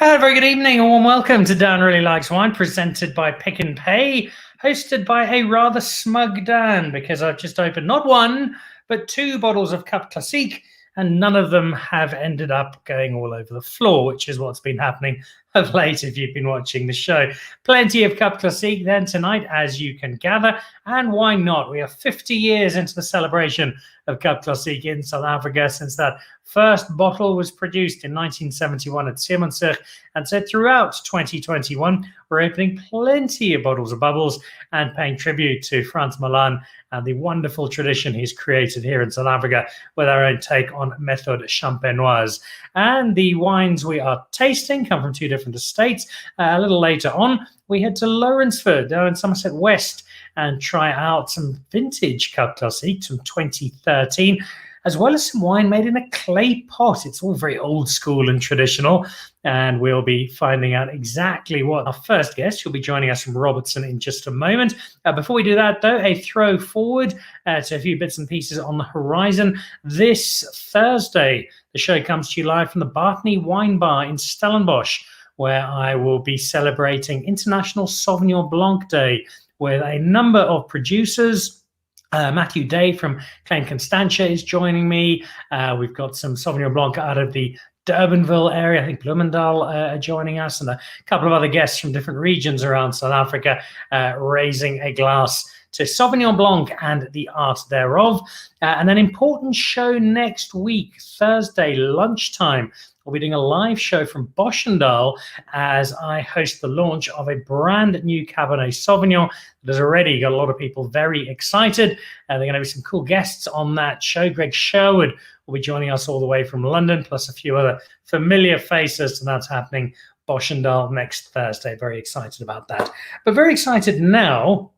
Very good evening, a warm welcome to Dan Really Likes Wine, presented by Pick and Pay, hosted by a rather smug Dan, because I've just opened not one, but two bottles of Cap Classique, and none of them have ended up going all over the floor, which is what's been happening of late if you've been watching the show. Plenty of Cap Classique then tonight, as you can gather, and why not? We are 50 years into the celebration of Cap Classique in South Africa since that first bottle was produced in 1971 at Somerset, and so throughout 2021 we're opening plenty of bottles of bubbles and paying tribute to Frans Milan and the wonderful tradition he's created here in South Africa with our own take on Method Champenoise. And the wines we are tasting come from two different estates. A little later on, we head to Lourensford down in Somerset West and try out some vintage Cap Classique from 2013, as well as some wine made in a clay pot. It's all very old school and traditional, and we'll be finding out exactly what. Our first guest, who'll be joining us from Robertson in just a moment. Before we do that, though, a throw forward to a few bits and pieces on the horizon. This Thursday, the show comes to you live from the Bartney Wine Bar in Stellenbosch, where I will be celebrating International Sauvignon Blanc Day with a number of producers. Matthew Day from Klein Constantia is joining me. We've got some Sauvignon Blanc out of the Durbanville area. I think Bloemendal are joining us, and a couple of other guests from different regions around South Africa raising a glass to Sauvignon Blanc and the art thereof. And an important show next week, Thursday lunchtime. We'll be doing a live show from Boschendal as I host the launch of a brand new Cabernet Sauvignon that has already got a lot of people very excited. There are going to be some cool guests on that show. Greg Sherwood will be joining us all the way from London, plus a few other familiar faces, and that's happening Boschendal next Thursday. Very excited about that. But very excited now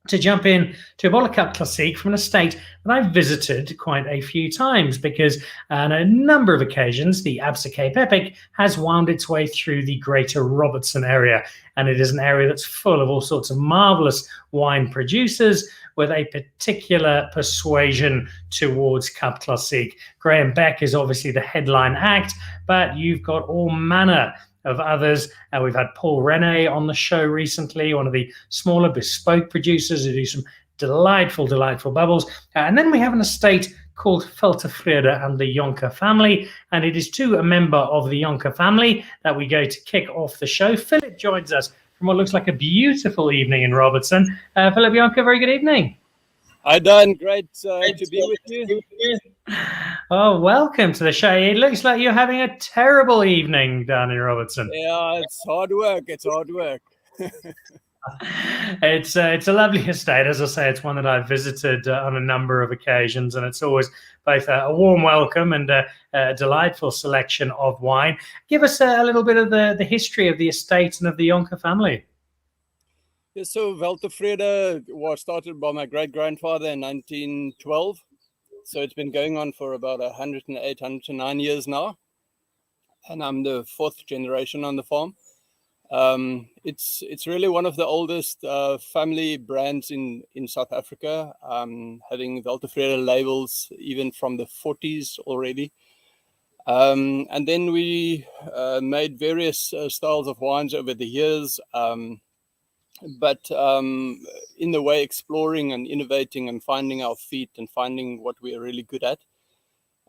to jump in to a bottle of Cap Classique from an estate that I've visited quite a few times, because on a number of occasions, the Absa Cape Epic has wound its way through the greater Robertson area. And it is an area that's full of all sorts of marvelous wine producers with a particular persuasion towards Cap Classique. Graham Beck is obviously the headline act, but you've got all manner of others. We've had Paul Rene on the show recently, one of the smaller bespoke producers who do some delightful bubbles. And then we have an estate called Weltevrede and the Jonker family, and it is to a member of the Jonker family that we go to kick off the show. Philip joins us from what looks like a beautiful evening in Robertson. Philip Jonker, very good evening. Hi, Dan. Great to be with you. Oh, welcome to the show. It looks like you're having a terrible evening down in Robertson. Yeah, it's hard work. It's a lovely estate. As I say, it's one that I've visited on a number of occasions, and it's always both a warm welcome and a delightful selection of wine. Give us a little bit of the history of the estate and of the Jonker family. Yeah, so Weltevrede was started by my great-grandfather in 1912. So it's been going on for about 108, 109 years now. And I'm the fourth generation on the farm. It's really one of the oldest family brands in South Africa, having Weltevrede labels even from the 40s already. And then we made various styles of wines over the years. But in the way, exploring and innovating and finding our feet and finding what we are really good at.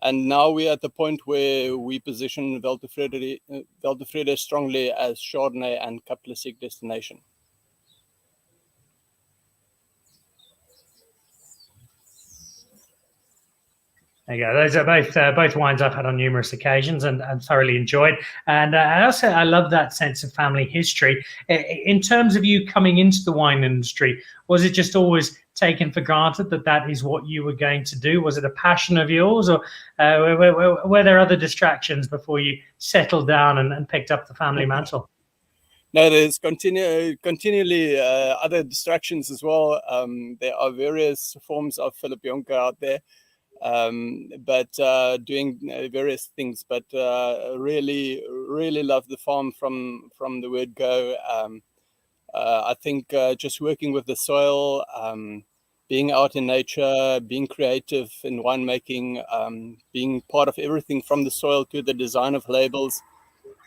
And now we're at the point where we position Weltevrede strongly as Chardonnay and Cap Classique destination. There you go. Those are both wines I've had on numerous occasions and thoroughly enjoyed. And I love that sense of family history. In terms of you coming into the wine industry, was it just always taken for granted that is what you were going to do? Was it a passion of yours, or were there other distractions before you settled down and picked up the family mantle? No, there's continually other distractions as well. There are various forms of Philip Jonker out there. But doing various things, but really love the farm from the word go. I think just working with the soil, being out in nature, being creative in winemaking, being part of everything from the soil to the design of labels,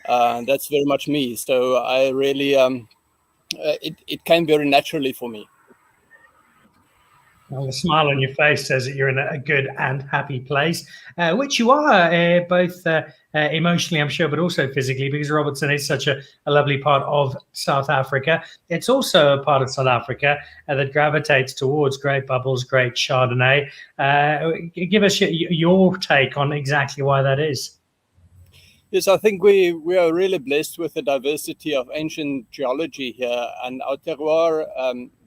That's very much me. So I really, it came very naturally for me. Well, the smile on your face says that you're in a good and happy place, which you are, both emotionally, I'm sure, but also physically, because Robertson is such a lovely part of South Africa. It's also a part of South Africa that gravitates towards great bubbles, great Chardonnay. Give us your take on exactly why that is. Yes, I think we are really blessed with the diversity of ancient geology here, and our terroir,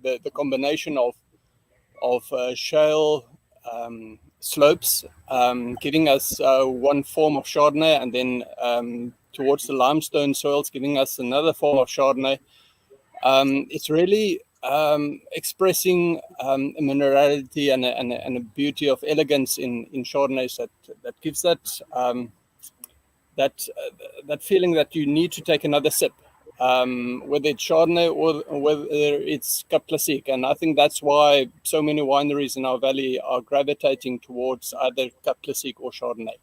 the combination of shale slopes, giving us one form of Chardonnay, and then towards the limestone soils, giving us another form of Chardonnay. It's really expressing a minerality and a beauty of elegance in Chardonnays that gives that that feeling that you need to take another sip, whether it's Chardonnay or whether it's Cap Classique. And I think that's why so many wineries in our valley are gravitating towards either Cap Classique or Chardonnay.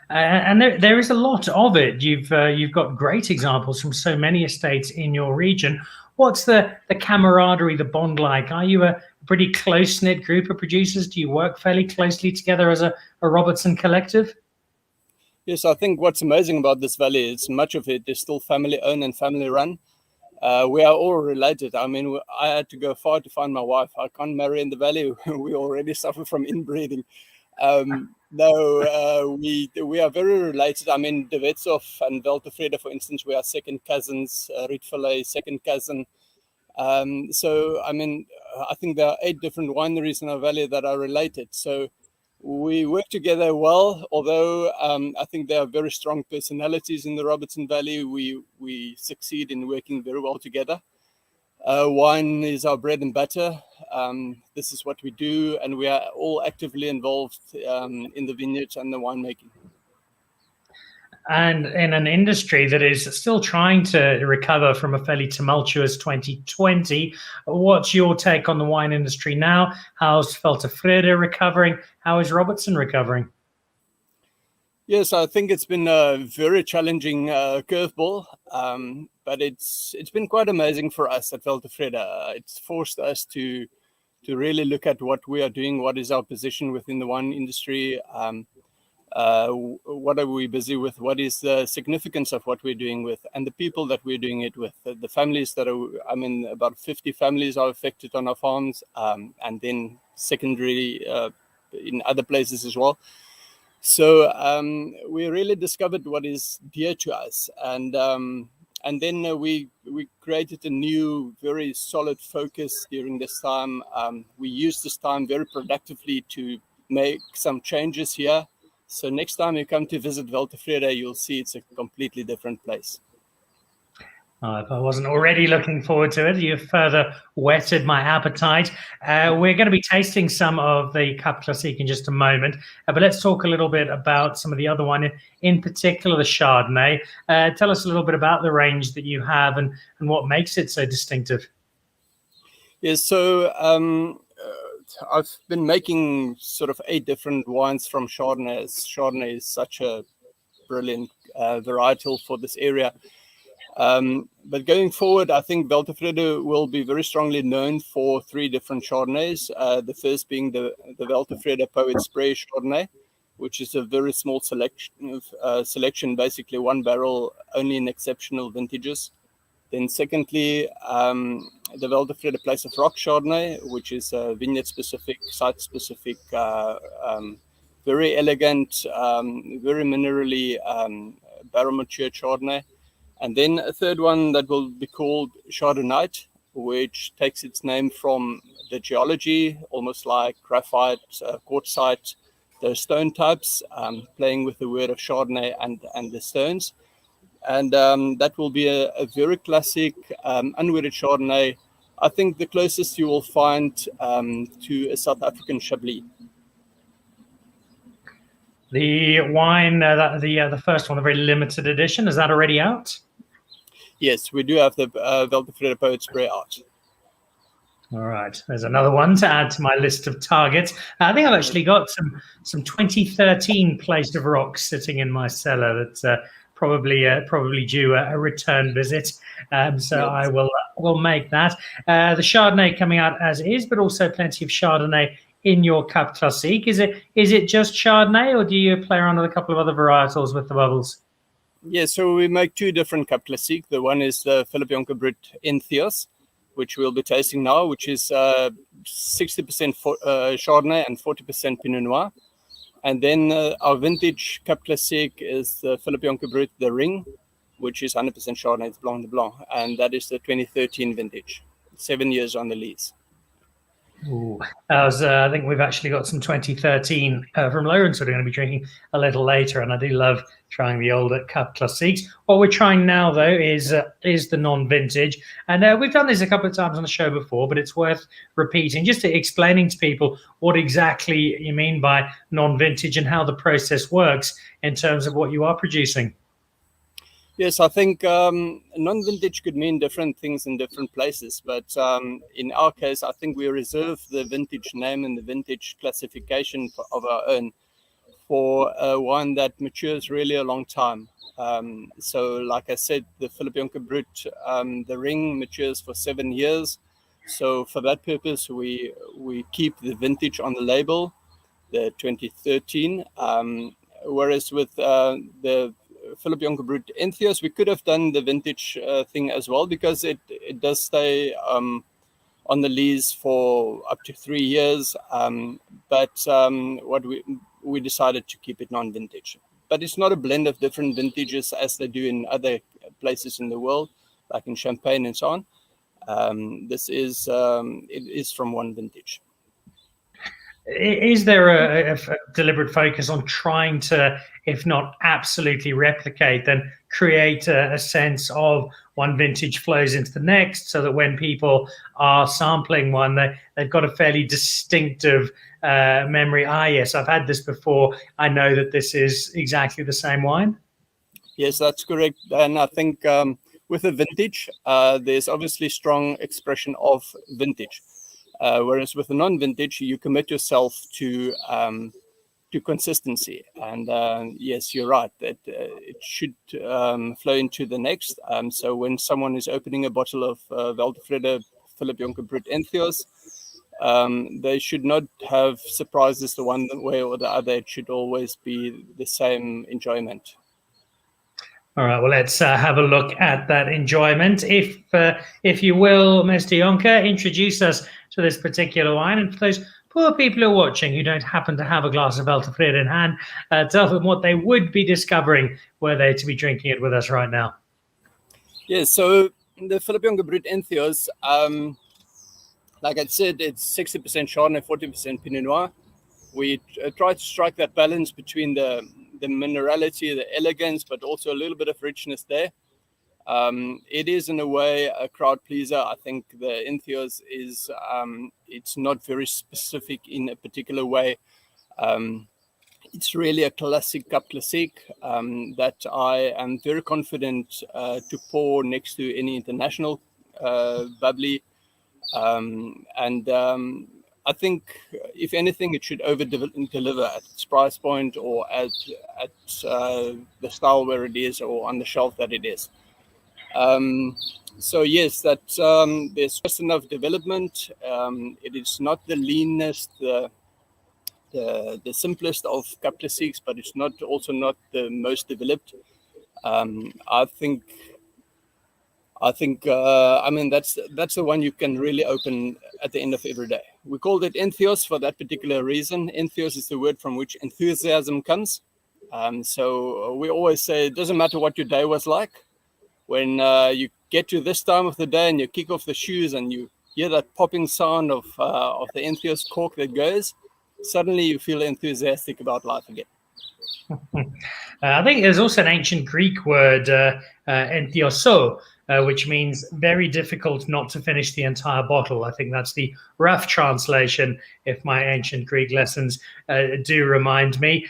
And there is a lot of it. You've got great examples from so many estates in your region. What's the camaraderie, the bond like? Are you a pretty close-knit group of producers? Do you work fairly closely together as a Robertson collective? Yes, I think what's amazing about this valley is much of it is still family-owned and family-run. We are all related. I mean, I had to go far to find my wife. I can't marry in the valley. We already suffer from inbreeding. No, we are very related. I mean, De Wetsoff and Weltevrede, for instance, we are second cousins. Rietvlei, second cousin. So, I mean, I think there are 8 different wineries in our valley that are related. So we work together well, although I think there are very strong personalities in the Robertson Valley. We succeed in working very well together. Wine is our bread and butter. This is what we do, and we are all actively involved in the vineyards and the winemaking. And in an industry that is still trying to recover from a fairly tumultuous 2020, what's your take on the wine industry now? How's Weltevrede recovering? How is Robertson recovering? Yes, I think it's been a very challenging curveball, but it's been quite amazing for us at Weltevrede. It's forced us to really look at what we are doing, what is our position within the wine industry, what are we busy with, what is the significance of what we're doing with, and the people that we're doing it with. The families that are, I mean, about 50 families are affected on our farms, and then secondary in other places as well. So we really discovered what is dear to us, and then we created a new, very solid focus during this time. We used this time very productively to make some changes here. So next time you come to visit Weltevrede, you'll see it's a completely different place. If I wasn't already looking forward to it, you've further whetted my appetite. We're going to be tasting some of the Cap Classique in just a moment, but let's talk a little bit about some of the other one, in particular the Chardonnay. Tell us a little bit about the range that you have and what makes it so distinctive. Yes, so I've been making sort of 8 different wines from Chardonnay. Chardonnay is such a brilliant varietal for this area. But going forward, I think Weltevrede will be very strongly known for 3 different Chardonnays. The first being the Weltevrede Poet Spray Chardonnay, which is a very small selection, basically 1 barrel, only in exceptional vintages. Then secondly, the Weltevrede Place of Rock Chardonnay, which is a vineyard-specific, site-specific, very elegant, very minerally barrel-mature Chardonnay. And then a third one that will be called Chardonnay, which takes its name from the geology, almost like graphite, quartzite, those stone types, playing with the word of Chardonnay and the stones. And that will be a very classic unwedded Chardonnay. I think the closest you will find to a South African Chablis. The wine, the first one, the very limited edition, is that already out? Yes, we do have the Weltevrede Poet Spray out. All right, there's another one to add to my list of targets. I think I've actually got some 2013 Place of Rock sitting in my cellar that probably due a return visit. So Yes. I will make that. The Chardonnay coming out as is, but also plenty of Chardonnay in your Cap Classique. Is it just Chardonnay, or do you play around with a couple of other varietals with the bubbles? Yeah, so we make two different Cap Classique. The one is the Philippe Jonker Brut Entheos, which we'll be tasting now, which is 60% Chardonnay and 40% Pinot Noir. And then our vintage Cap Classique is the Philippe Jonker Brut The Ring, which is 100% Chardonnay, it's Blanc de Blanc. And that is the 2013 vintage, 7 years on the lease. Ooh. I think we've actually got some 2013 from Lourensford we're going to be drinking a little later, and I do love trying the older Cap Classiques. What we're trying now, though, is the non-vintage, and we've done this a couple of times on the show before, but it's worth repeating, just explaining to people what exactly you mean by non-vintage and how the process works in terms of what you are producing. Yes, I think non-vintage could mean different things in different places, but in our case, I think we reserve the vintage name and the vintage classification of our own for wine that matures really a long time. So like I said, the Philippe Jonker Brut, the Ring matures for 7 years. So for that purpose, we keep the vintage on the label, the 2013, whereas with the Philippe Jonker Brut Entheos, we could have done the vintage thing as well, because it does stay on the lease for up to 3 years. But what we decided to keep it non-vintage. But it's not a blend of different vintages as they do in other places in the world, like in Champagne and so on. This is it is from one vintage. Is there a deliberate focus on trying to, if not absolutely replicate, then create a sense of one vintage flows into the next, so that when people are sampling one, they've got a fairly distinctive memory? Yes, I've had this before. I know that this is exactly the same wine. Yes, that's correct. And I think with a vintage, there's obviously strong expression of vintage. Whereas with a non-vintage, you commit yourself to consistency. And yes, you're right, that it should flow into the next. So when someone is opening a bottle of Weltevrede Philippe Jonker Brut Entheos, they should not have surprises the one way or the other. It should always be the same enjoyment. All right, well, let's have a look at that enjoyment. If you will, Mr. Jonker, introduce us to this particular wine. And for those poor people who are watching who don't happen to have a glass of Weltevrede in hand, tell them what they would be discovering were they to be drinking it with us right now. Yes, so the Philippe Jonker Brut Entheos, like I said, it's 60% Chardonnay, 40% Pinot Noir. We try to strike that balance between the minerality, the elegance, but also a little bit of richness there. It is, in a way, a crowd pleaser. I think the Entheos is, it's not very specific in a particular way. It's really a classic Cap Classique that I am very confident to pour next to any international bubbly. I think, if anything, it should over-deliver at its price point, or at the style where it is, or on the shelf that it is. So yes, that there's just enough development. It is not the leanest, the simplest of Cap Classiques, but it's also not the most developed. I mean, that's the one you can really open at the end of every day. We called it Entheos for that particular reason. Entheos is the word from which enthusiasm comes. So we always say it doesn't matter what your day was like. When you get to this time of the day and you kick off the shoes and you hear that popping sound of the Entheos cork that goes, suddenly you feel enthusiastic about life again. I think there's also an ancient Greek word, enthioso, which means very difficult not to finish the entire bottle. I think that's the rough translation, if my ancient Greek lessons do remind me.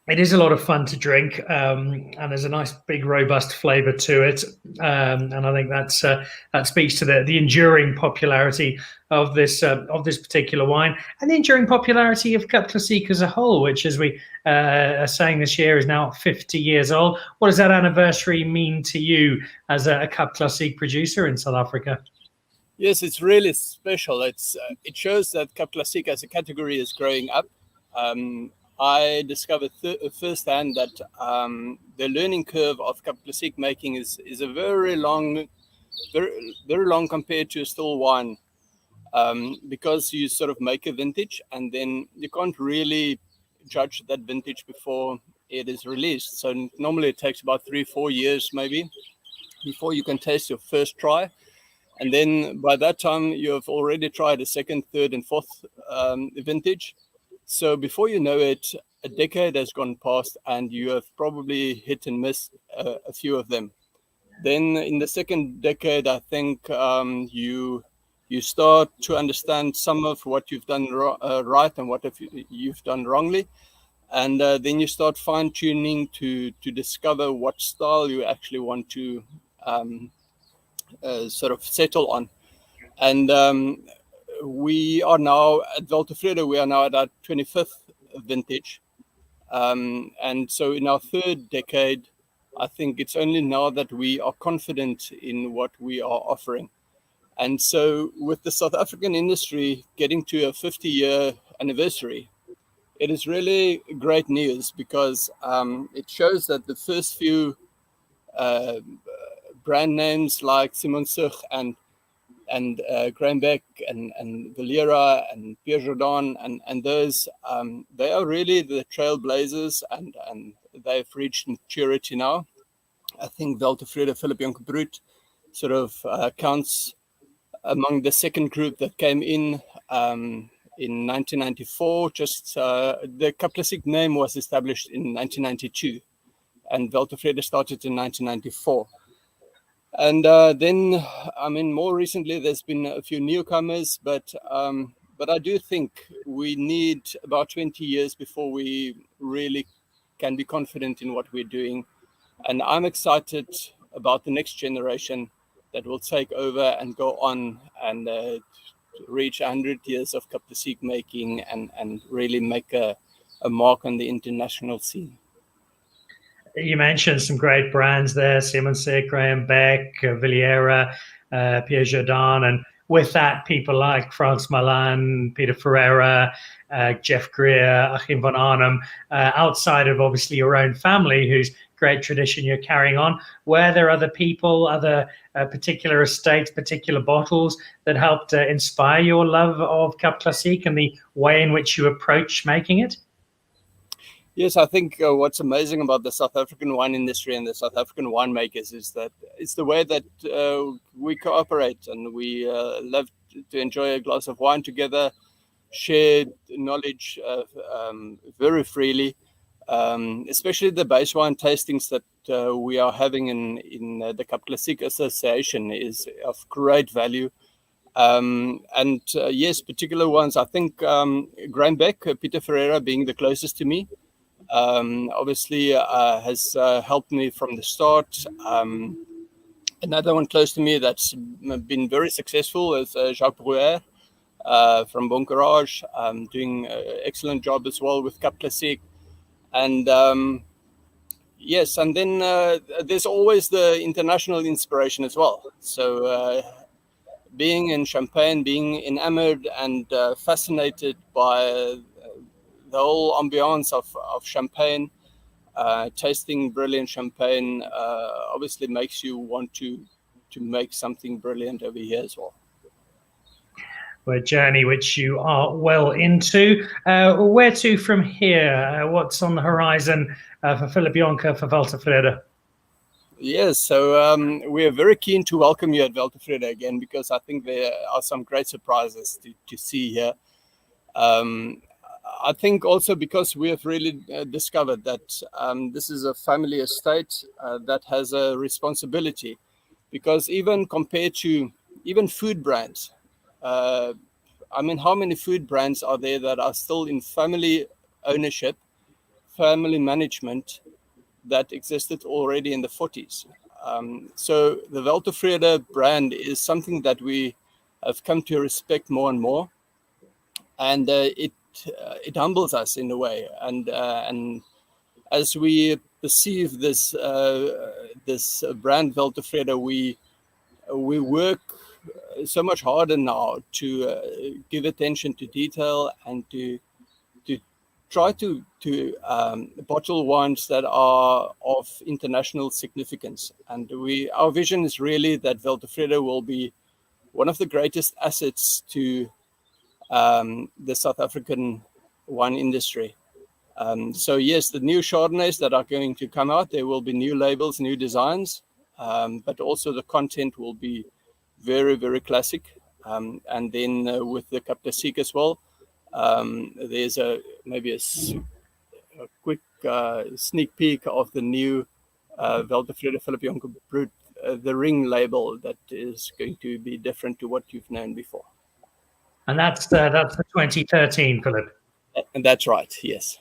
It is a lot of fun to drink, and there's a nice, big, robust flavour to it. And I think that speaks to the enduring popularity of this particular wine, and the enduring popularity of Cap Classique as a whole, which, as we are saying this year, is now 50 years old. What does that anniversary mean to you as a Cap Classique producer in South Africa? Yes, it's really special. It shows that Cap Classique as a category is growing up. I discovered firsthand that the learning curve of Cap Classique making is a very long compared to a still wine, because you sort of make a vintage and then you can't really judge that vintage before it is released. So normally it takes about 3-4 years maybe before you can taste your first try. And then by that time, you have already tried a second, third, and fourth vintage. So before you know it, a decade has gone past and you have probably hit and missed a few of them. Then in the second decade, I think you start to understand some of what you've done right and what you've done wrongly. And then you start fine-tuning to discover what style you actually want to sort of settle on. And we are now at Weltevrede, we are now at our 25th vintage. And so in our third decade, I think it's only now that we are confident in what we are offering. And so with the South African industry getting to a 50-year anniversary, it is really great news, because it shows that the first few brand names like Somerset and Graham-Beck and Valera and Pierre Jordan and those, they are really the trailblazers, and they've reached maturity now. I think Weltevrede Philip Jonker sort of counts among the second group that came in 1994. Just the Cap Classique name was established in 1992, and Weltevrede started in 1994. And then, I mean, more recently, there's been a few newcomers, but I do think we need about 20 years before we really can be confident in what we're doing. And I'm excited about the next generation that will take over and go on and reach 100 years of Cap Classique making and really make a mark on the international scene. You mentioned some great brands there: Somerset, Graham-Beck, Valera, Pierre Jordan, and with that, people like Frans Malan, Peter Ferreira, Jeff Greer, Achim van Arnhem, outside of obviously your own family, whose great tradition you're carrying on. Were there other people, other particular estates, particular bottles that helped inspire your love of Cap Classique and the way in which you approach making it? Yes, I think what's amazing about the South African wine industry and the South African winemakers is that it's the way that we cooperate, and we love to enjoy a glass of wine together, share knowledge very freely, especially the base wine tastings that we are having in the Cap Classique Association is of great value. And yes, particular ones, I think Graham-Beck, Peter Ferreira being the closest to me, obviously has helped me from the start. Another one close to me that's been very successful is Jacques Brouwer from Boncourage, doing an excellent job as well with Cap Classique. And yes, and then there's always the international inspiration as well. So being in Champagne, being enamored and fascinated by the whole ambiance of Champagne, tasting brilliant Champagne obviously makes you want to make something brilliant over here as well. A journey which you are well into. Where to from here? What's on the horizon for Philip Jonker for Weltevrede? Yes, so we are very keen to welcome you at Weltevrede again, because I think there are some great surprises to see here. I think also because we have really discovered that this is a family estate that has a responsibility, because even compared to even food brands, I mean, how many food brands are there that are still in family ownership family management that existed already in the 40s. So the Weltevrede brand is something that we have come to respect more and more, and it humbles us in a way. And as we perceive this this brand Weltevrede, we work so much harder now to give attention to detail and to try to bottle wines that are of international significance. And our vision is really that Weltevrede will be one of the greatest assets to the South African wine industry. So yes, the new Chardonnays that are going to come out, there will be new labels, new designs, but also the content will be very, very classic. And then with the Cap Classique as well, there's maybe a quick sneak peek of the new Weltevrede Philip Jonker Brut, the ring label that is going to be different to what you've known before. And that's the 2013, Philip. And that's right, yes.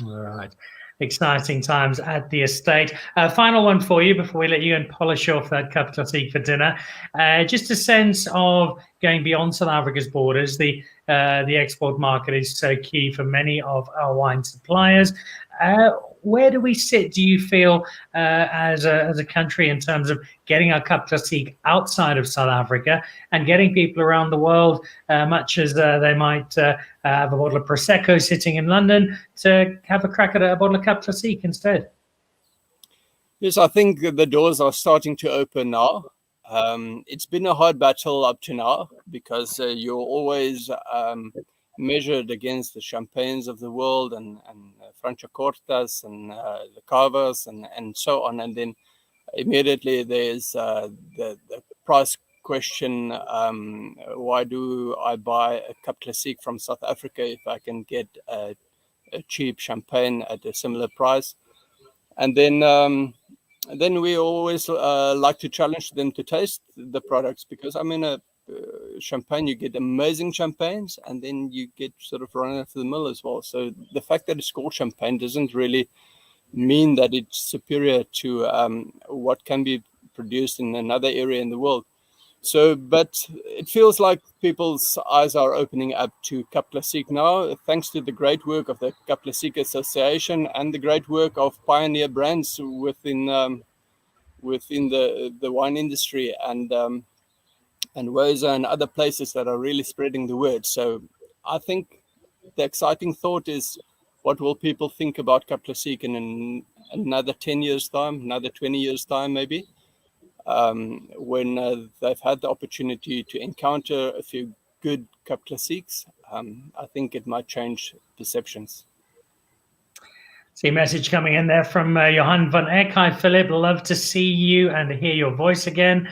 All right. Exciting times at the estate. Final one for you before we let you and polish off that Cap Classique for dinner. Just a sense of going beyond South Africa's borders. The export market is so key for many of our wine suppliers. Where do we sit, do you feel, as a country in terms of getting our Cap Classique outside of South Africa and getting people around the world, much as they might have a bottle of Prosecco sitting in London, to have a crack at a bottle of Cap Classique instead? Yes, I think the doors are starting to open now. It's been a hard battle up to now because you're always measured against the champagnes of the world and Franciacortas and the Cavas and so on. And then immediately there's the price question. Why do I buy a Cap Classique from South Africa if I can get a cheap champagne at a similar price? And then we always like to challenge them to taste the products, because I mean, champagne, you get amazing champagnes, and then you get sort of run out of the mill as well. So the fact that it's called champagne doesn't really mean that it's superior to what can be produced in another area in the world. So, but it feels like people's eyes are opening up to Cap Classique now, thanks to the great work of the Cap Classique Association and the great work of pioneer brands within the wine industry, and Woza and other places that are really spreading the word. So I think the exciting thought is, what will people think about Cap Classique in another 10 years' time, another 20 years' time maybe, when they've had the opportunity to encounter a few good Cap Classiques. I think it might change perceptions. See a message coming in there from Johan van Eck. Hi, Philip. Love to see you and hear your voice again.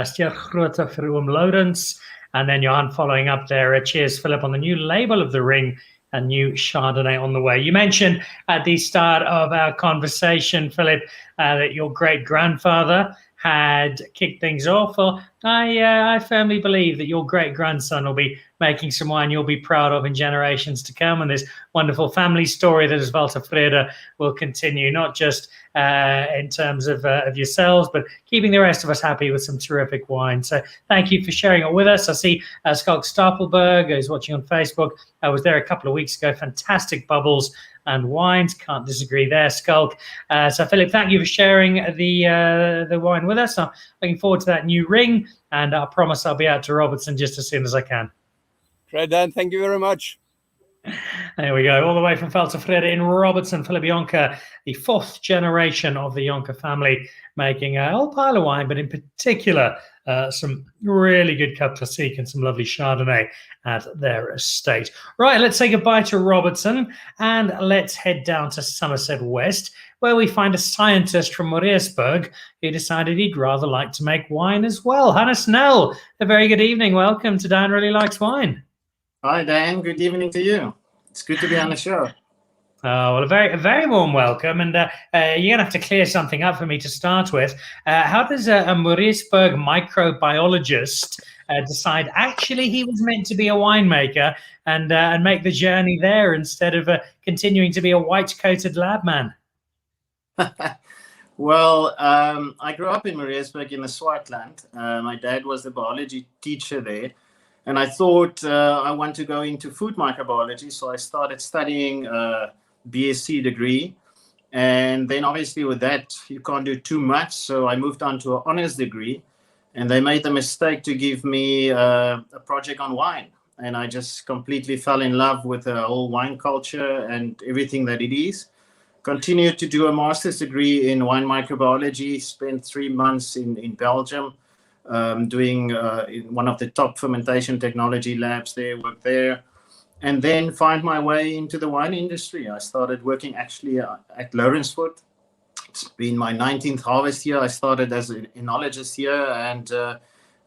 Stier grote vir oom Lourens. And then Johan following up there. Cheers, Philip, on the new label of the ring, a new Chardonnay on the way. You mentioned at the start of our conversation, Philip, that your great-grandfather had kicked things off. Well, I firmly believe that your great-grandson will be making some wine you'll be proud of in generations to come. And this wonderful family story that is Weltevrede will continue, not just in terms of yourselves, but keeping the rest of us happy with some terrific wine. So thank you for sharing it with us. I see Skalk Stapelberg is watching on Facebook. I was there a couple of weeks ago. Fantastic bubbles and wines. Can't disagree there, Skulk. So, Philip, thank you for sharing the wine with us. I'm looking forward to that new ring, and I promise I'll be out to Robertson just as soon as I can. Great, Dan. Thank you very much. There we go, all the way from Weltevrede in Robertson, Philip Jonker, the fourth generation of the Jonker family, making a whole pile of wine, but in particular, some really good Cap Classique and some lovely Chardonnay at their estate. Right, let's say goodbye to Robertson and let's head down to Somerset West, where we find a scientist from Moreesburg who decided he'd rather like to make wine as well. Hannah Snell, a very good evening. Welcome to Dan Really Likes Wine. Hi, Dan. Good evening to you. It's good to be on the show. Well, a very warm welcome, and you're gonna have to clear something up for me to start with. How does a Mauriceburg microbiologist decide actually he was meant to be a winemaker and make the journey there instead of continuing to be a white-coated lab man? Well, I grew up in Mauriceburg in the Swartland. My dad was the biology teacher there, and I thought I want to go into food microbiology, so I started studying BSc degree. And then obviously with that, you can't do too much. So I moved on to an honors degree, and they made the mistake to give me a project on wine. And I just completely fell in love with the whole wine culture and everything that it is. Continued to do a master's degree in wine microbiology, spent 3 months in Belgium, doing in one of the top fermentation technology labs there, worked there, and then find my way into the wine industry. I started working actually at Lourensford. It's been my 19th harvest year. I started as an enologist here and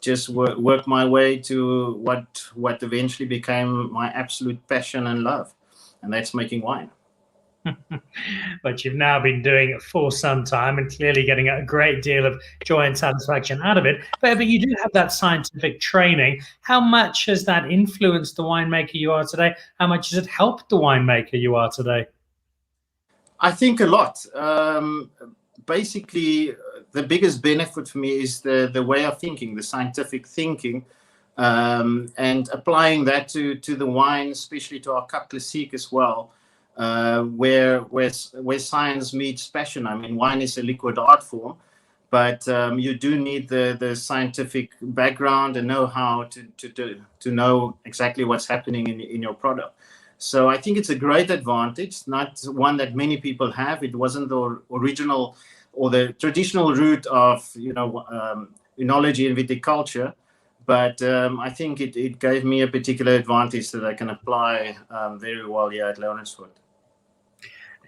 just worked my way to what eventually became my absolute passion and love, and that's making wine. But you've now been doing it for some time and clearly getting a great deal of joy and satisfaction out of it. But you do have that scientific training. How much has that influenced the winemaker you are today? How much has it helped the winemaker you are today? I think a lot. Basically, the biggest benefit for me is the way of thinking, the scientific thinking, and applying that to the wine, especially to our Cap Classique as well. Where science meets passion. I mean, wine is a liquid art form, but you do need the scientific background and know-how to know exactly what's happening in your product. So I think it's a great advantage, not one that many people have. It wasn't the original or the traditional route of enology and viticulture. But I think it gave me a particular advantage that I can apply very well here at Lourensford.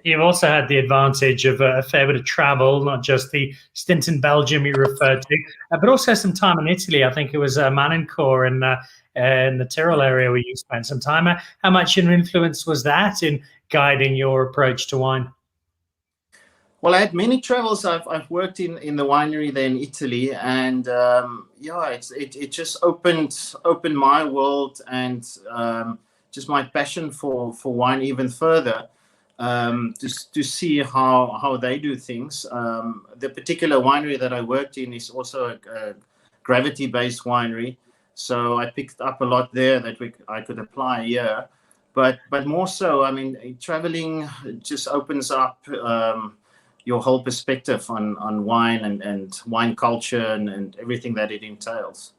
You've also had the advantage of a fair bit of travel, not just the stint in Belgium you referred to, but also some time in Italy. I think it was Manincourt in the Tyrol area where you spent some time. How much an influence was that in guiding your approach to wine? Well, I had many travels. I've worked in the winery there in Italy, and it just opened my world and just my passion for wine even further. To see how they do things. The particular winery that I worked in is also a gravity-based winery, so I picked up a lot there that I could apply here. But more so, I mean, traveling just opens up your whole perspective on wine and wine culture and everything that it entails.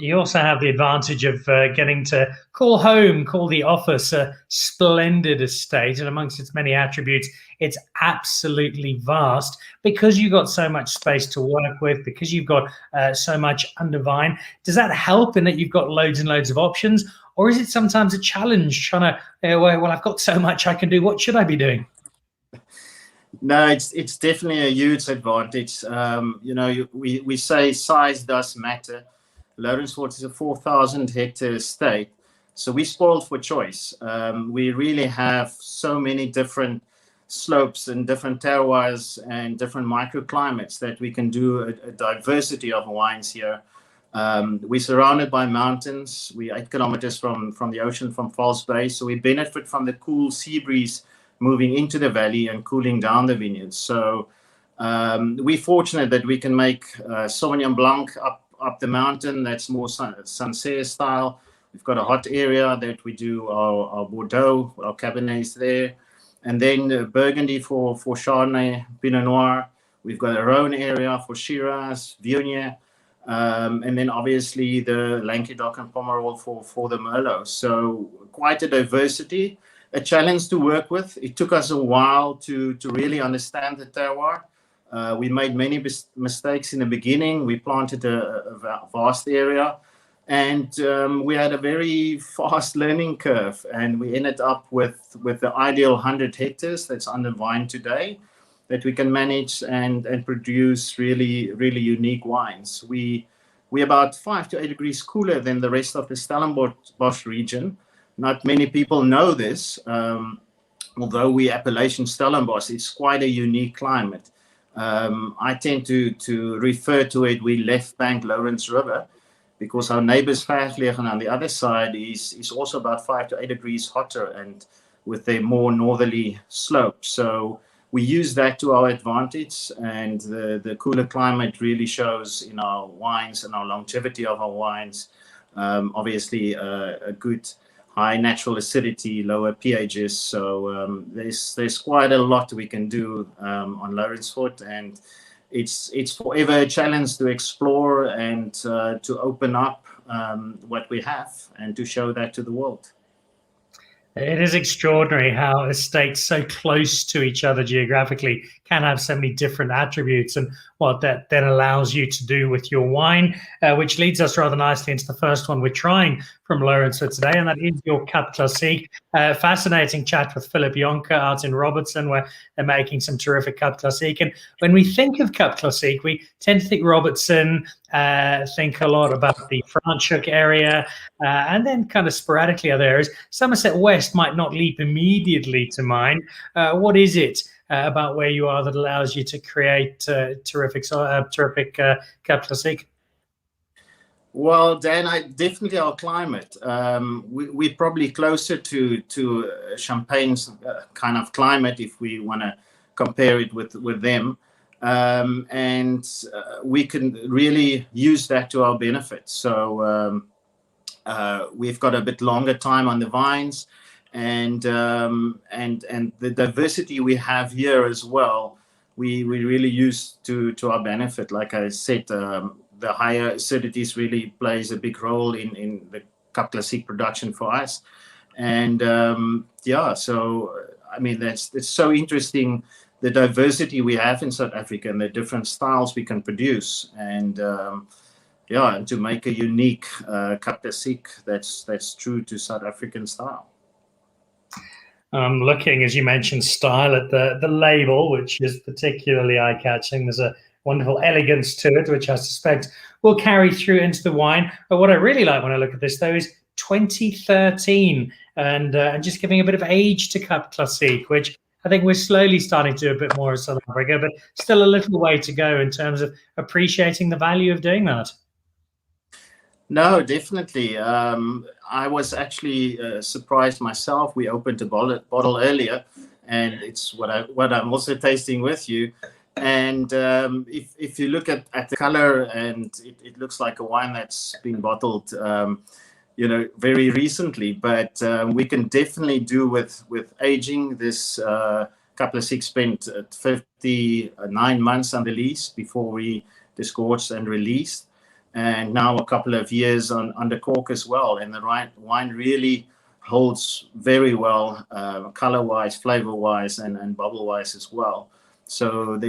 You also have the advantage of getting to call the office a splendid estate, and amongst its many attributes, it's absolutely vast because you've got so much space to work with, because you've got so much under vine. Does that help in that you've got loads and loads of options, or is it sometimes a challenge trying to, well, I've got so much I can do, what should I be doing? No, it's definitely a huge advantage. We say size does matter. Lourensford is a 4,000 hectare estate, so we spoiled for choice. We really have so many different slopes and different terroirs and different microclimates that we can do a diversity of wines here. We're surrounded by mountains. We're 8 kilometers from the ocean, from False Bay, so we benefit from the cool sea breeze moving into the valley and cooling down the vineyards. So we're fortunate that we can make Sauvignon Blanc up the mountain. That's more Sancerre style. We've got a hot area that we do our Bordeaux, our Cabernets there, and then Burgundy for Chardonnay, Pinot Noir. We've got a Rhone area for Shiraz, Viognier, and then obviously the Languedoc and Pomerol for the Merlot. So quite a diversity, a challenge to work with. It took us a while to really understand the terroir. We made many mistakes in the beginning. We planted a vast area, and we had a very fast learning curve, and we ended up with the ideal 100 hectares that's under vine today that we can manage and produce really, really unique wines. We're about 5 to 8 degrees cooler than the rest of the Stellenbosch region. Not many people know this. although we Appalachian Stellenbosch, it's quite a unique climate. I tend to refer to it, we left bank Lawrence River, because our neighbors Vervliegen on the other side is also about 5 to 8 degrees hotter, and with a more northerly slope. So we use that to our advantage, and the cooler climate really shows in our wines and our longevity of our wines. Obviously, a good high natural acidity, lower pHs. So there's quite a lot we can do on Lourensford, and it's forever a challenge to explore and to open up what we have and to show that to the world. It is extraordinary how estates so close to each other geographically can have so many different attributes, and what that then allows you to do with your wine, which leads us rather nicely into the first one we're trying from Lourensford today, and that is your Cap Classique. Fascinating chat with Philip Jonker out in Robertson, where they're making some terrific Cap Classique. And when we think of Cap Classique, we tend to think Robertson, think a lot about the Franschhoek area, and then kind of sporadically other areas. Somerset West might not leap immediately to mind. What is it about where you are that allows you to create terrific Cap Classique? Well, Dan, definitely our climate. We're probably closer to Champagne's kind of climate if we want to compare it with them. And we can really use that to our benefit. So we've got a bit longer time on the vines, and the diversity we have here as well, we really use to our benefit. Like I said, the higher acidities really plays a big role in the Cap Classique production for us. And yeah, so I mean, it's so interesting, the diversity we have in South Africa and the different styles we can produce, and yeah, and to make a unique Cap Classique that's true to South African style. Looking, as you mentioned, style at the label, which is particularly eye-catching. There's a wonderful elegance to it, which I suspect will carry through into the wine. But what I really like when I look at this, though, is 2013, and just giving a bit of age to Cap Classique, which I think we're slowly starting to do a bit more in South Africa, but still a little way to go in terms of appreciating the value of doing that. No, definitely. I was actually surprised myself. We opened a bottle earlier, and it's what I'm also tasting with you. And if you look at the color, and it looks like a wine that's been bottled, very recently. But we can definitely do with aging. This Cap Classique spent 59 months on the lease before we disgorged and released. And now a couple of years on the cork as well. And the wine really holds very well, color-wise, flavor-wise, and bubble-wise as well. So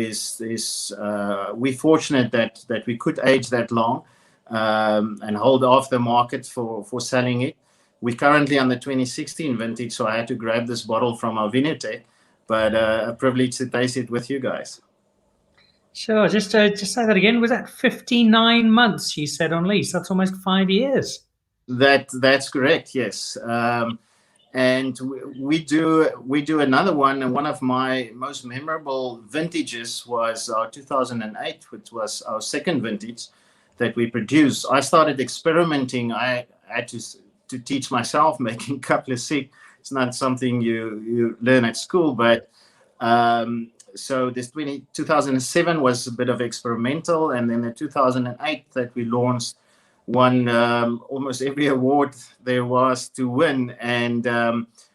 we're fortunate that we could age that long and hold off the market for selling it. We're currently on the 2016 vintage, so I had to grab this bottle from our vineyard, but a privilege to taste it with you guys. Sure. Just say that again. Was that 59 months you said on lease? That's almost 5 years. That's correct. Yes. And we do another one, and one of my most memorable vintages was our 2008, which was our second vintage that we produced. I started experimenting. I had to teach myself making Cap Classique. It's not something you learn at school, but so this 2007 was a bit of experimental, and then the 2008 that we launched won almost every award there was to win, and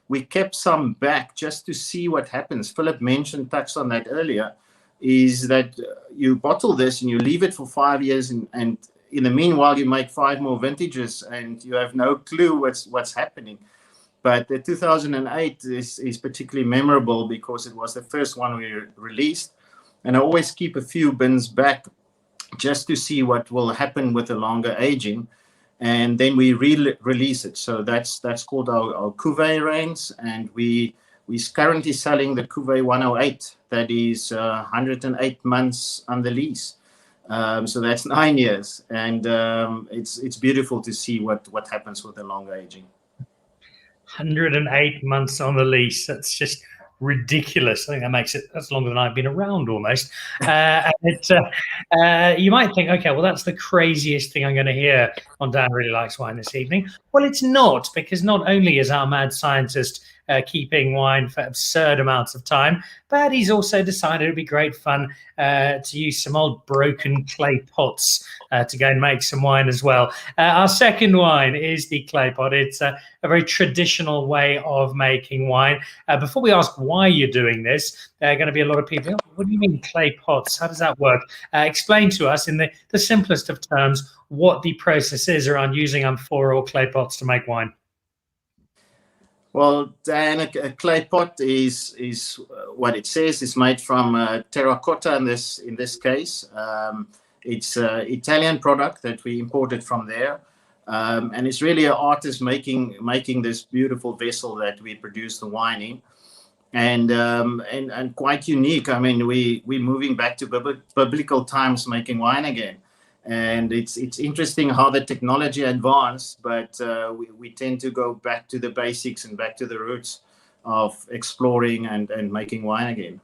we kept some back just to see what happens. Philip touched on that earlier, is that you bottle this and you leave it for 5 years, and in the meanwhile you make 5 more vintages and you have no clue what's happening. But the 2008 is particularly memorable because it was the first one we released. And I always keep a few bins back just to see what will happen with the longer aging. And then we release it. So that's called our Cuvée range. And we're currently selling the Cuvée 108. That is 108 months on the lease. So that's 9 years. And it's beautiful to see what happens with the longer aging. 108 months on the lease. That's just ridiculous. I think that makes that's longer than I've been around almost. You might think, okay, well, that's the craziest thing I'm going to hear on Dan Really Likes Wine this evening. Well, it's not, because not only is our mad scientist keeping wine for absurd amounts of time, but he's also decided it'd be great fun to use some old broken clay pots to go and make some wine as well. Our second wine is the clay pot. It's a very traditional way of making wine. Before we ask why you're doing this, there are going to be a lot of people, oh, what do you mean clay pots? How does that work? Explain to us in the simplest of terms what the process is around using amphora or clay pots to make wine. Well, Dan, a clay pot is what it says. It's made from terracotta in this case. It's an Italian product that we imported from there, and it's really an artist making this beautiful vessel that we produce the wine in, and quite unique. I mean, we're moving back to biblical times making wine again. And it's interesting how the technology advanced, but we tend to go back to the basics and back to the roots of exploring and making wine again.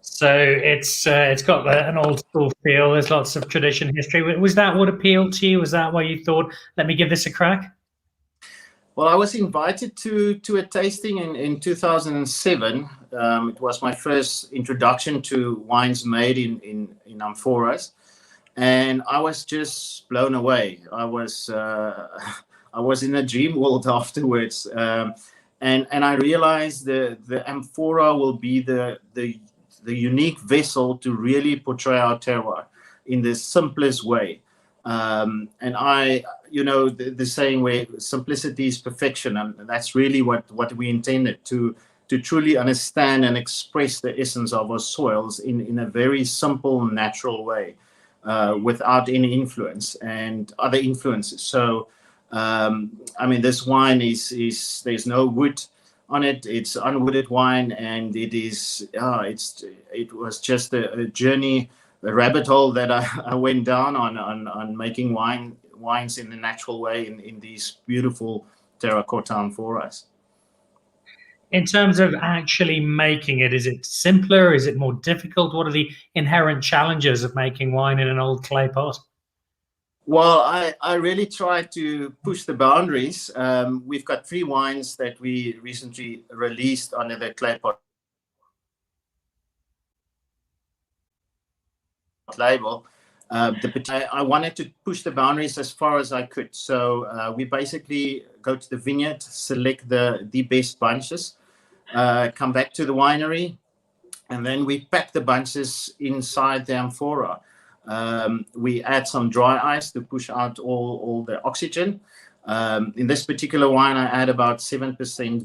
So it's got an old school feel. There's lots of tradition, history. Was that what appealed to you? Was that why you thought, let me give this a crack? Well, I was invited to a tasting in 2007. It was my first introduction to wines made in amphoras. And I was just blown away. I was in a dream world afterwards, and I realized the amphora will be the unique vessel to really portray our terroir in the simplest way. And the saying where simplicity is perfection, and that's really what we intended to truly understand and express the essence of our soils in a very simple, natural way. Without any influence and other influences. So, I mean, this wine is there's no wood on it. It's unwooded wine, and it was just a journey, a rabbit hole that I went down on making wines in a natural way in these beautiful terracotta amphoras. In terms of actually making it, is it simpler? Is it more difficult? What are the inherent challenges of making wine in an old clay pot? Well, I really try to push the boundaries. We've got 3 wines that we recently released under the clay pot label. I wanted to push the boundaries as far as I could. So we basically go to the vineyard, select the best bunches, come back to the winery, and then we pack the bunches inside the amphora. We add some dry ice to push out all the oxygen. In this particular wine, I add about 7%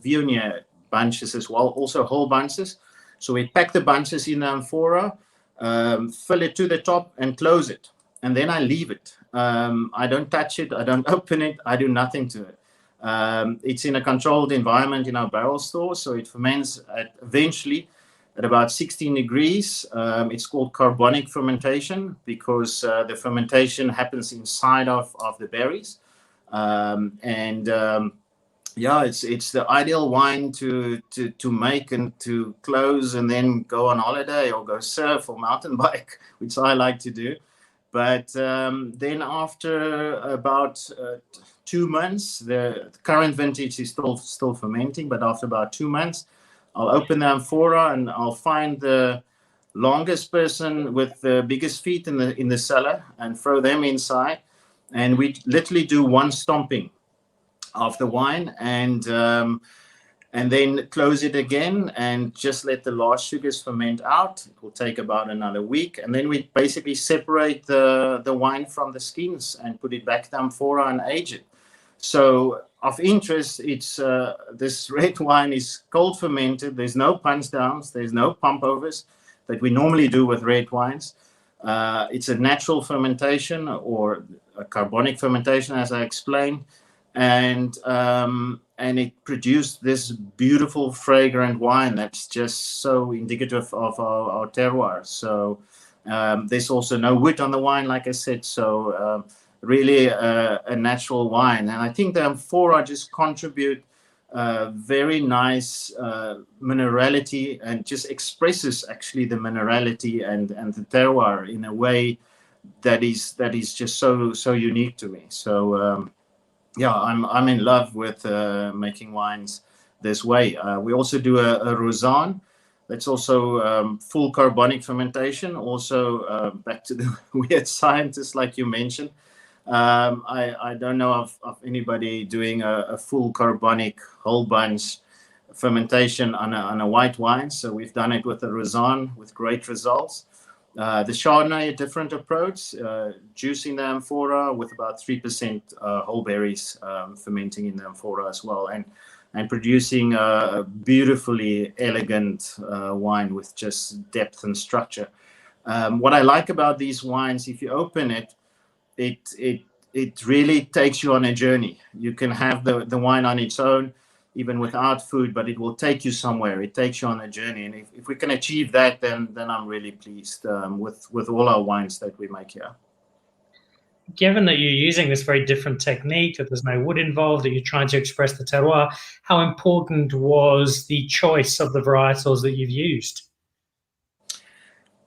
Viognier bunches as well, also whole bunches. So we pack the bunches in the amphora, fill it to the top and close it. And then I leave it. I don't touch it. I don't open it. I do nothing to it. It's in a controlled environment in our barrel store. So it ferments eventually at about 16 degrees. It's called carbonic fermentation because the fermentation happens inside of the berries. It's the ideal wine to make and to close and then go on holiday or go surf or mountain bike, which I like to do. But then after about 2 months, the current vintage is still fermenting, but after about 2 months, I'll open the amphora and I'll find the longest person with the biggest feet in the cellar and throw them inside. And we literally do one stomping of the wine and then close it again and just let the last sugars ferment out. It will take about another week. And then we basically separate the wine from the skins and put it back to the amphora and age it. So of interest, it's this red wine is cold fermented. There's no punch downs. There's no pump overs that we normally do with red wines. It's a natural fermentation or a carbonic fermentation, as I explained. And it produced this beautiful, fragrant wine that's just so indicative of our terroir. So there's also no wood on the wine, like I said. So really a natural wine. And I think the amphora just contribute very nice minerality, and just expresses actually the minerality and the terroir in a way that is just so unique to me. So yeah, I'm in love with making wines this way. We also do a Rosan. That's also full carbonic fermentation. Also, back to the weird scientist, like you mentioned. I don't know of anybody doing a full carbonic whole bunch fermentation on a white wine. So we've done it with a Rosan with great results. The Chardonnay, a different approach, juicing the amphora with about 3% whole berries, fermenting in the amphora as well, and producing a beautifully elegant wine with just depth and structure. What I like about these wines, if you open it, it really takes you on a journey. You can have the wine on its own, even without food, but it will take you somewhere. It takes you on a journey, and if we can achieve that, then I'm really pleased with all our wines that we make here. Given that you're using this very different technique, that there's no wood involved, that you're trying to express the terroir, how important was the choice of the varietals that you've used?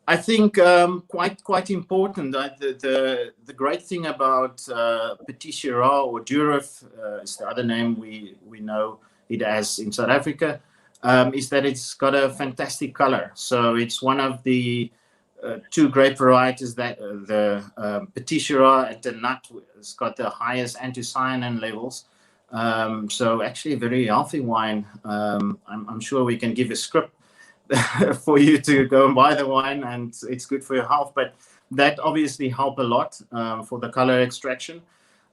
I think quite important. The great thing about Petit Sirah or Durif is the other name we know it as in South Africa, is that it's got a fantastic color. So it's one of the two grape varieties that the Petit Sirah at the nut has got the highest anthocyanin levels. So actually a very healthy wine. I'm sure we can give a script for you to go and buy the wine, and it's good for your health, but that obviously help a lot for the color extraction.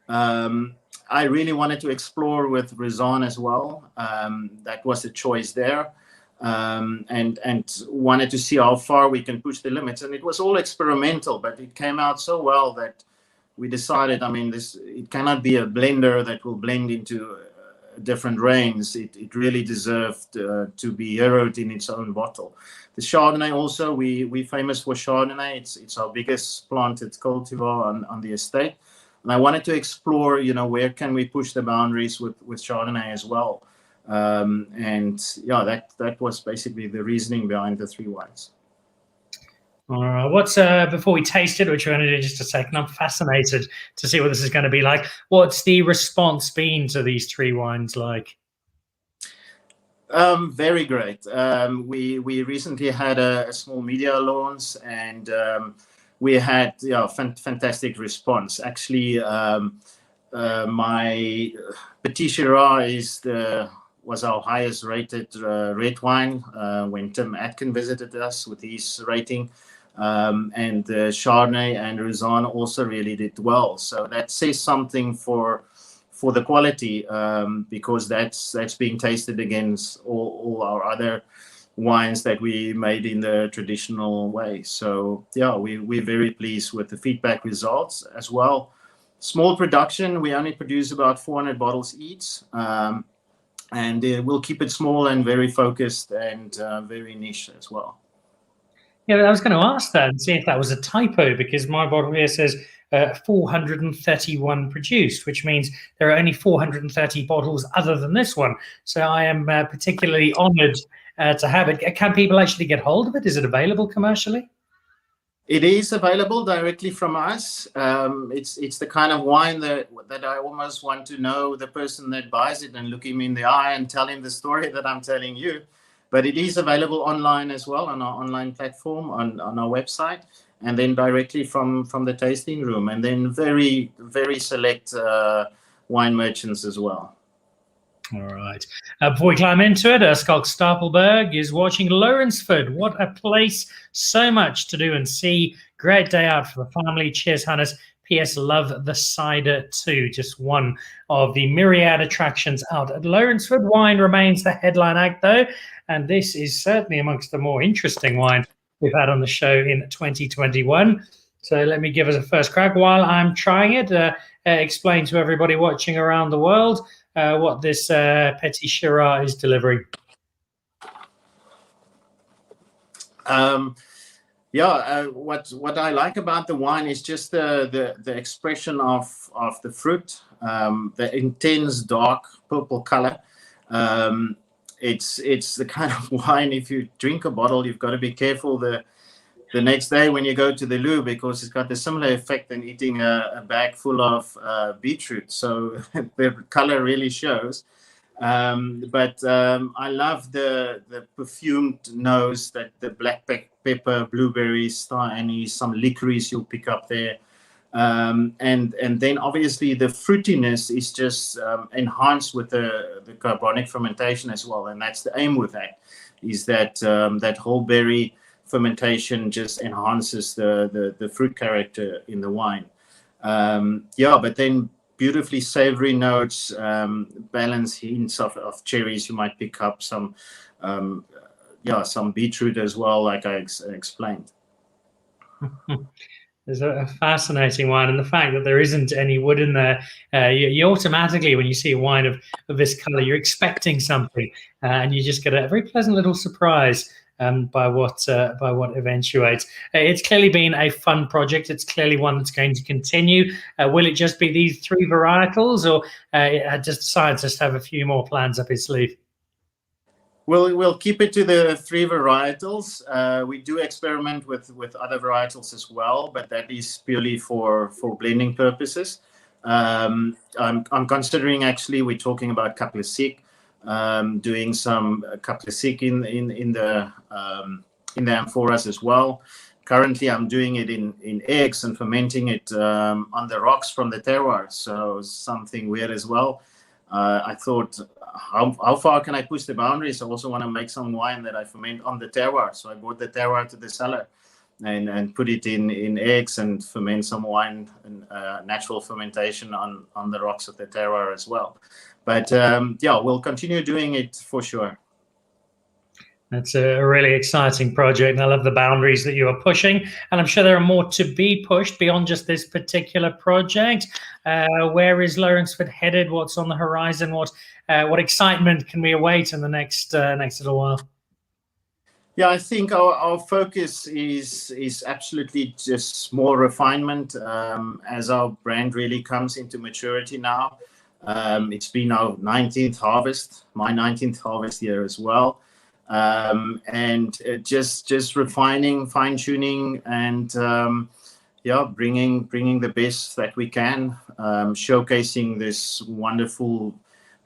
I really wanted to explore with Rosan as well. That was a choice there, and wanted to see how far we can push the limits, and it was all experimental, but it came out so well that we decided, I mean, it cannot be a blender that will blend into different rains. It really deserved to be heroed in its own bottle. The Chardonnay also, we famous for Chardonnay. It's our biggest planted cultivar on the estate, and I wanted to explore, where can we push the boundaries with Chardonnay as well. And yeah, that was basically the reasoning behind the three wines. All right. What's before we taste it, which we're going to do in just a second, I'm fascinated to see what this is going to be like. What's the response been to these three wines like? Very great. We recently had a small media launch, and we had fantastic response. Actually, my Petit Sirah was our highest rated red wine when Tim Atkin visited us with his rating. And the Chardonnay and Rosan also really did well. So that says something for the quality, because that's being tasted against all our other wines that we made in the traditional way. So yeah, we're very pleased with the feedback results as well. Small production, we only produce about 400 bottles each. And we'll keep it small and very focused and very niche as well. Yeah, I was going to ask that and see if that was a typo, because my bottle here says 431 produced, which means there are only 430 bottles other than this one. So I am particularly honored to have it. Can people actually get hold of it? Is it available commercially? It is available directly from us. It's the kind of wine that I almost want to know the person that buys it and look him in the eye and tell him the story that I'm telling you. But it is available online as well, on our online platform, on our website, and then directly from the tasting room, and then very, very select wine merchants as well. All right. Before we climb into it, Schalk Stapelberg is watching Lourensford. What a place. So much to do and see. Great day out for the family. Cheers, Hannes. P.S. Love the cider too. Just one of the myriad attractions out at Lourensford. Wine remains the headline act, though. And this is certainly amongst the more interesting wine we've had on the show in 2021. So let me give us a first crack while I'm trying it. Explain to everybody watching around the world what this Petit Sirah is delivering. What I like about the wine is just the expression of the fruit, the intense dark purple color. It's the kind of wine, if you drink a bottle, you've got to be careful the next day when you go to the loo, because it's got a similar effect than eating a bag full of beetroot. So the color really shows. But I love the perfumed nose, that the black pepper, blueberries, star anise, some licorice you'll pick up there. And then obviously the fruitiness is just enhanced with the carbonic fermentation as well. And that's the aim with that, is that that whole berry fermentation just enhances the fruit character in the wine. But then beautifully savory notes, balanced hints of cherries. You might pick up some beetroot as well, like I explained. It's a fascinating wine, and the fact that there isn't any wood in there, you automatically, when you see a wine of this color, you're expecting something, and you just get a very pleasant little surprise by what eventuates. It's clearly been a fun project. It's clearly one that's going to continue. Will it just be these 3 varietals, or just scientists have a few more plans up his sleeve? We'll keep it to the 3 varietals. We do experiment with other varietals as well, but that is purely for blending purposes. I'm considering, actually, we're talking about Cap Classique, doing some Cap Classique in the amphoras as well. Currently, I'm doing it in eggs and fermenting it on the rocks from the terroir. So something weird as well. I thought, how far can I push the boundaries? I also want to make some wine that I ferment on the terroir. So I brought the terroir to the cellar and put it in eggs and ferment some wine and natural fermentation on the rocks of the terroir as well. But we'll continue doing it for sure. That's a really exciting project, and I love the boundaries that you are pushing. And I'm sure there are more to be pushed beyond just this particular project. Where is Lourensford headed? What's on the horizon? What excitement can we await in the next little while? Yeah, I think our focus is absolutely just more refinement as our brand really comes into maturity now. It's been our 19th harvest, my 19th harvest year as well. And just refining, fine-tuning, and bringing the best that we can, showcasing this wonderful,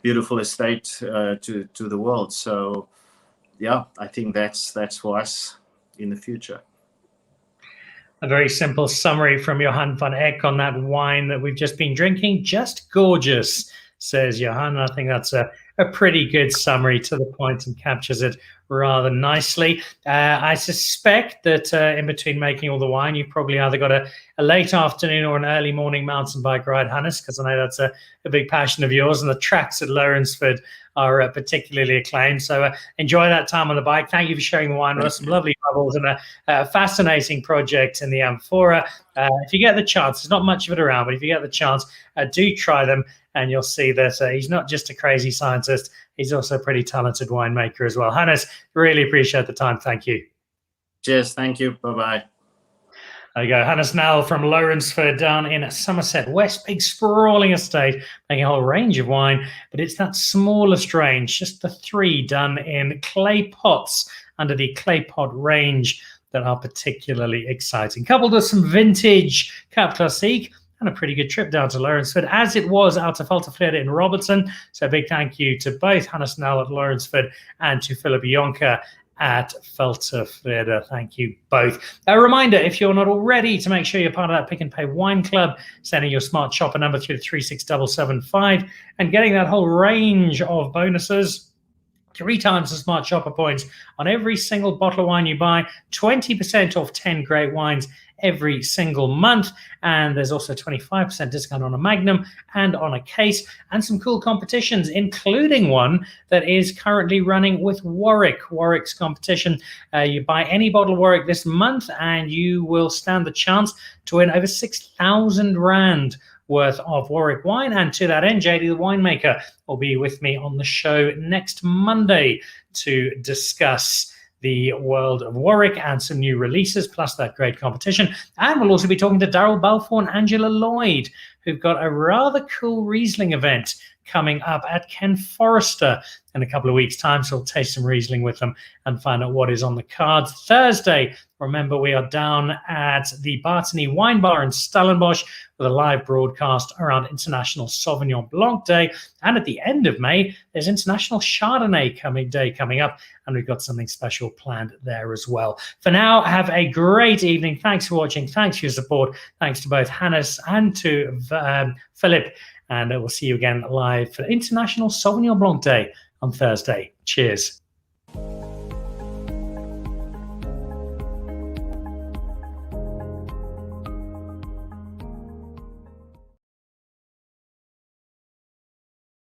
beautiful estate to the world. So I think that's for us in the future. A very simple summary from Johan van Eck on that wine that we've just been drinking. Just gorgeous, says Johan. I think that's a pretty good summary, to the point, and captures it rather nicely. I suspect that in between making all the wine, you've probably either got a late afternoon or an early morning mountain bike ride, Hannes, because I know that's a big passion of yours, and the tracks at Lourensford are particularly acclaimed. So enjoy that time on the bike. Thank you for sharing the wine with us. Some lovely bubbles and a fascinating project in the amphora. If you get the chance, there's not much of it around, but if you get the chance, do try them, and you'll see that he's not just a crazy scientist, he's also a pretty talented winemaker as well. Hannes, really appreciate the time. Thank you. Cheers. Thank you. Bye-bye. There you go. Hannes Nell from Lourensford down in Somerset West. Big sprawling estate, making a whole range of wine, but it's that smallest range, just the 3 done in clay pots under the clay pot range, that are particularly exciting. Coupled with some vintage Cap Classique, and a pretty good trip down to Lourensford, as it was out of Weltevrede in Robertson. So a big thank you to both Hannes Nell at Lourensford and to Philip Jonker at Weltevrede. Thank you both. A reminder, if you're not already, to make sure you're part of that Pick and Pay Wine Club, sending your smart shopper number through to 36775 and getting that whole range of bonuses. 3 times the smart shopper points on every single bottle of wine you buy, 20% off 10 great wines every single month, and there's also 25% discount on a Magnum and on a case, and some cool competitions, including one that is currently running with Warwick's competition. You buy any bottle of Warwick this month and you will stand the chance to win over 6,000 Rand worth of Warwick wine. And to that end, JD the winemaker will be with me on the show next Monday to discuss the world of Warwick and some new releases, plus that great competition. And we'll also be talking to Daryl Balfour and Angela Lloyd, who've got a rather cool Riesling event coming up at Ken Forrester in a couple of weeks' time. So we'll taste some Riesling with them and find out what is on the cards. Thursday, remember, we are down at the Bartony Wine Bar in Stellenbosch with a live broadcast around International Sauvignon Blanc Day. And at the end of May, there's International Chardonnay Day coming up, and we've got something special planned there as well. For now, have a great evening. Thanks for watching. Thanks for your support. Thanks to both Hannes and to Philip. And we'll see you again live for International Sauvignon Blanc Day on Thursday. Cheers.